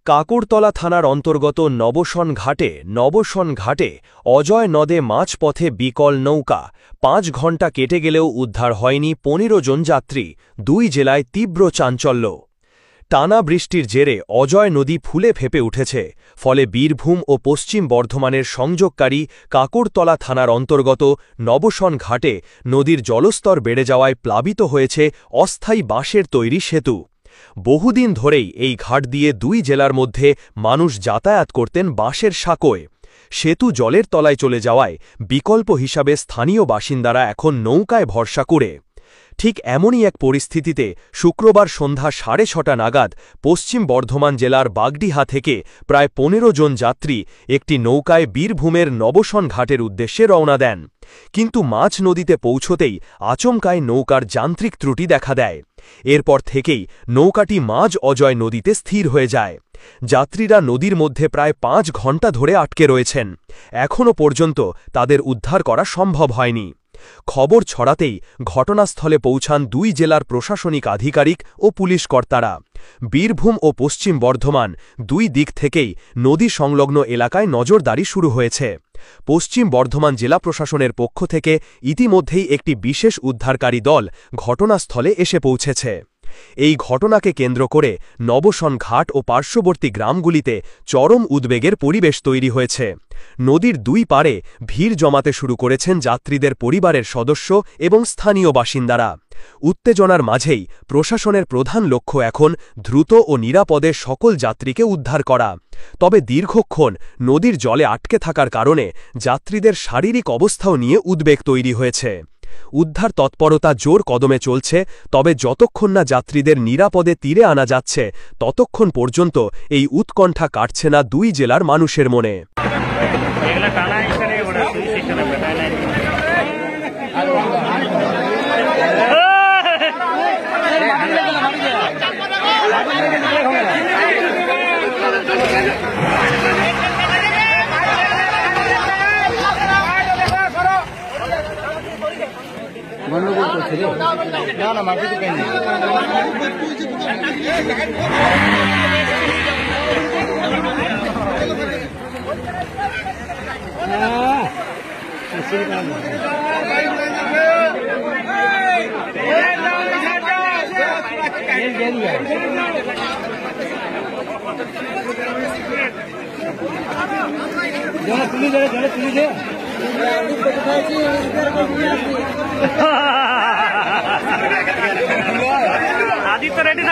কাকুরতলা থানার অন্তর্গত নবসন ঘাটে অজয় নদে মাঝপথে বিকল নৌকা ৫ ঘণ্টা কেটে গেলেও উদ্ধার হয়নি ১৫ জন যাত্রী। ২ জেলায় তীব্র চাঞ্চল্য। টানা বৃষ্টির জেরে অজয় নদী ফুলে ফেঁপে উঠেছে। ফলে বীরভূম ও পশ্চিম বর্ধমানের সংযোগকারী কাকুরতলা থানার অন্তর্গত নবসন ঘাটে নদীর জলস্তর বেড়ে যাওয়ায় প্লাবিত হয়েছে অস্থায়ী বাঁশের তৈরি সেতু। বহুদিন ধরেই এই ঘাট দিয়ে ২ জেলার মধ্যে মানুষ যাতায়াত করতেন বাঁশের সাঁকোয়। সেতু জলের তলায় চলে যাওয়ায় বিকল্প হিসাবে স্থানীয় বাসিন্দারা এখন নৌকায় ভরসা করে। ঠিক এমনই এক পরিস্থিতিতে শুক্রবার সন্ধ্যা ৬:৩০ নাগাদ পশ্চিম বর্ধমান জেলার বাগডিহা থেকে প্রায় ১৫ জন যাত্রী একটি নৌকায় বীরভূমের নবসন ঘাটের উদ্দেশ্যে রওনা দেন। কিন্তু মাঝ নদীতে পৌঁছতেই আচমকায় নৌকার যান্ত্রিক ত্রুটি দেখা দেয়। এরপর থেকেই নৌকাটি মাঝ অজয় নদীতে স্থির হয়ে যায়। যাত্রীরা নদীর মধ্যে প্রায় ৫ ঘণ্টা ধরে আটকে রয়েছেন। এখনও পর্যন্ত তাদের উদ্ধার করা সম্ভব হয়নি। খবর ছড়াতেই ঘটনাস্থলে পৌঁছান ২ জেলার প্রশাসনিক আধিকারিক ও পুলিশ কর্তারা। বীরভূম ও পশ্চিম বর্ধমান ২ দিক থেকেই নদী সংলগ্ন এলাকায় নজরদারি শুরু হয়েছে। পশ্চিম বর্ধমান জেলা প্রশাসনের পক্ষ থেকে ইতিমধ্যেই একটি বিশেষ উদ্ধারকারী দল ঘটনাস্থলে এসে পৌঁছেছে। এই ঘটনাকে কেন্দ্র করে নবসন ঘাট ও পার্শ্ববর্তী গ্রামগুলিতে চরম উদ্বেগের পরিবেশ তৈরি হয়েছে। নদীর ২ পারে ভিড় জমাতে শুরু করেছেন যাত্রীদের পরিবারের সদস্য এবং স্থানীয় বাসিন্দারা। উত্তেজনার মাঝেই প্রশাসনের প্রধান লক্ষ্য এখন দ্রুত ও নিরাপদে সকল যাত্রীকে উদ্ধার করা। তবে দীর্ঘক্ষণ নদীর জলে আটকে থাকার কারণে যাত্রীদের শারীরিক অবস্থাও নিয়ে উদ্বেগ তৈরি হয়েছে। উদ্ধার তৎপরতা জোর কদমে চলছে, তবে যতক্ষণ না যাত্রীদের নিরাপদে তীরে আনা যাচ্ছে ততক্ষণ পর্যন্ত এই উৎকণ্ঠা কাটছে না ২ জেলার মানুষের মনে। आदित्य रेड्डी